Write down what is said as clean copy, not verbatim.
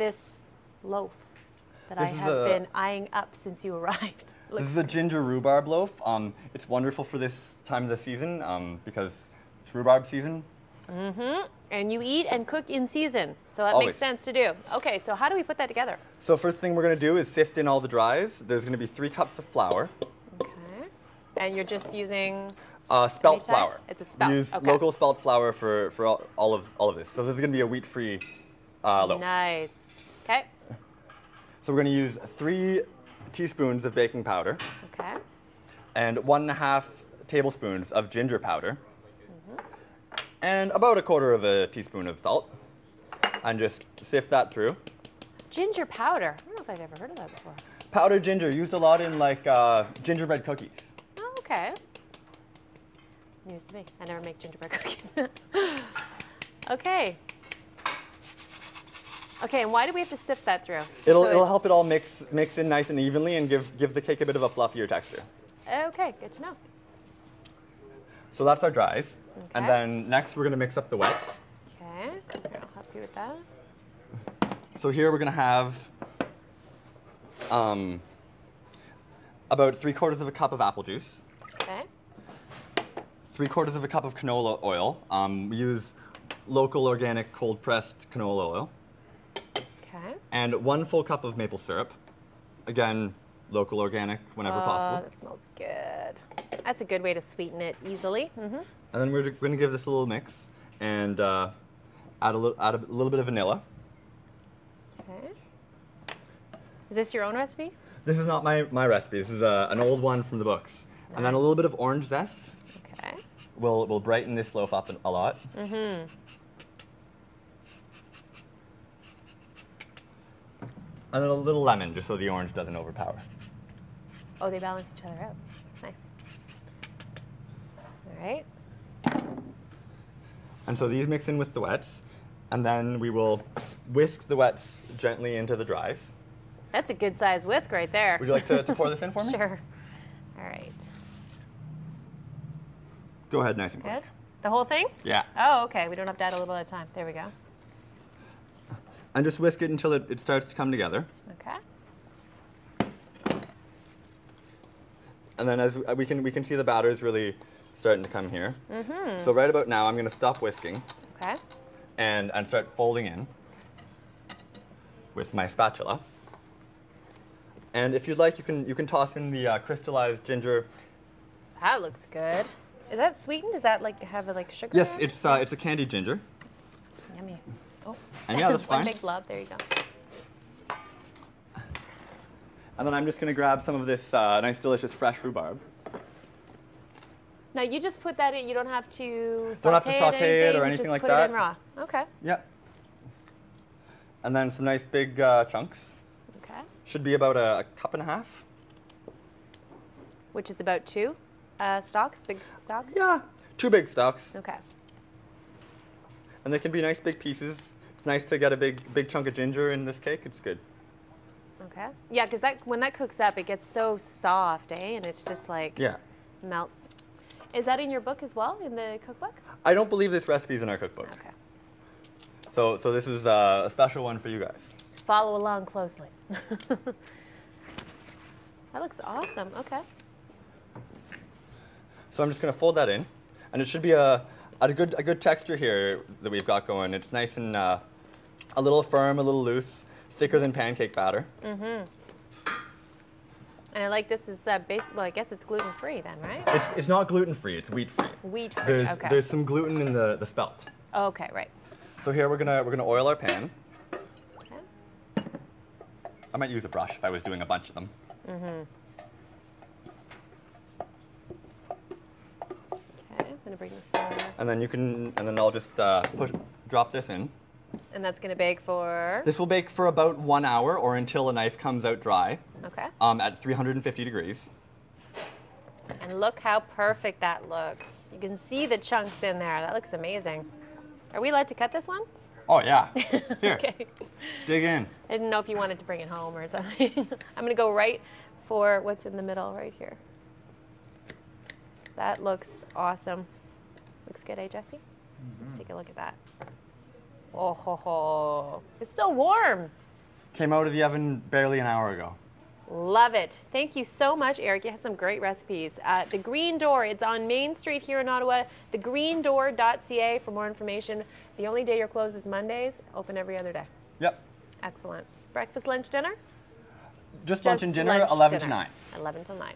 this loaf that I have been eyeing up since you arrived. This is a ginger rhubarb loaf. It's wonderful for this time of the season because it's rhubarb season. Mm-hmm. And you eat and cook in season, so that Always. makes sense to do. Okay, so how do we put that together? So first thing we're going to do is sift in all the dries. There's going to be 3 cups of flour. Okay. And you're just using spelt flour. It's a spelt. We use local spelt flour for all of this. So this is going to be a wheat-free loaf. Nice. Okay. So we're going to use 3 teaspoons of baking powder. Okay. And 1.5 tablespoons of ginger powder. And about 1/4 teaspoon of salt. And just sift that through. Ginger powder. I don't know if I've ever heard of that before. Powdered ginger, used a lot in like gingerbread cookies. Oh, okay. News to me. I never make gingerbread cookies. Okay. Okay, and why do we have to sift that through? It'll help it all mix in nice and evenly and give the cake a bit of a fluffier texture. Okay, good to know. So that's our dries. Okay. And then next we're going to mix up the wets. Okay, I'll help you with that. So here we're going to have about 3/4 cup of apple juice. Okay. 3/4 cup of canola oil. We use local organic cold pressed canola oil. Okay. And 1 full cup of maple syrup. Again, local organic whenever possible. That smells good. That's a good way to sweeten it easily. Mm-hmm. And then we're going to give this a little mix and add a little bit of vanilla. Okay. Is this your own recipe? This is not my recipe. This is an old one from the books. Nice. And then a little bit of orange zest. Okay. Will brighten this loaf up a lot. Mm-hmm. And then a little lemon, just so the orange doesn't overpower. Oh, they balance each other out. Nice. All right. And so these mix in with the wets, and then we will whisk the wets gently into the dries. That's a good size whisk right there. Would you like to pour this in for me? Sure. All right. Go ahead, nice and quick. Good. The whole thing? Yeah. Oh, okay. We don't have to add a little at a time. There we go. And just whisk it until it starts to come together. Okay. And then as we can see the batter is really starting to come here. Mm-hmm. So right about now, I'm going to stop whisking. Okay. And start folding in with my spatula. And if you'd like, you can toss in the crystallized ginger. That looks good. Is that sweetened? Does that like have like sugar? Yes, it's a candied ginger. Yummy. Oh. And yeah, that's fine. One big blob. There you go. And then I'm just going to grab some of this nice, delicious, fresh rhubarb. Now you just put that in. You don't have to saute, Don't have to saute it or anything like that. Just put it in raw. Okay. Yep. And then some nice big chunks. Okay. Should be about a 1.5 cups. Which is about 2 stalks, big stalks? Yeah, 2 big stalks. Okay. And they can be nice big pieces. It's nice to get a big chunk of ginger in this cake. It's good. Okay. Yeah, because when that cooks up, it gets so soft, eh? And it's just like melts. Is that in your book as well, in the cookbook? I don't believe this recipe is in our cookbook. Okay. So this is a special one for you guys. Follow along closely. That looks awesome. Okay. So I'm just going to fold that in, and it should be a good texture here that we've got going. It's nice and a little firm, a little loose, thicker than pancake batter. Mm-hmm. And I like this is well, I guess it's gluten-free then, right? It's not gluten-free, it's wheat-free. Wheat-free, okay. There's some gluten in the spelt. Okay, right. So here we're gonna oil our pan. Okay. I might use a brush if I was doing a bunch of them. Mm-hmm. Okay, I'm gonna bring this over. And then I'll just drop this in. And that's gonna bake for? This will bake for about 1 hour or until a knife comes out dry. Okay. At 350 degrees. And look how perfect that looks. You can see the chunks in there. That looks amazing. Are we allowed to cut this one? Oh yeah. Here. Okay. Dig in. I didn't know if you wanted to bring it home or something. I'm gonna go right for what's in the middle right here. That looks awesome. Looks good, eh, Jesse? Let's take a look at that. Oh ho ho! It's still warm. Came out of the oven barely an hour ago. Love it. Thank you so much, Eric. You had some great recipes. The Green Door, it's on Main Street here in Ottawa, thegreendoor.ca for more information. The only day you're closed is Mondays, open every other day. Yep. Excellent. Breakfast, lunch, dinner? Just lunch and dinner, 11 to 9. 11 till 9.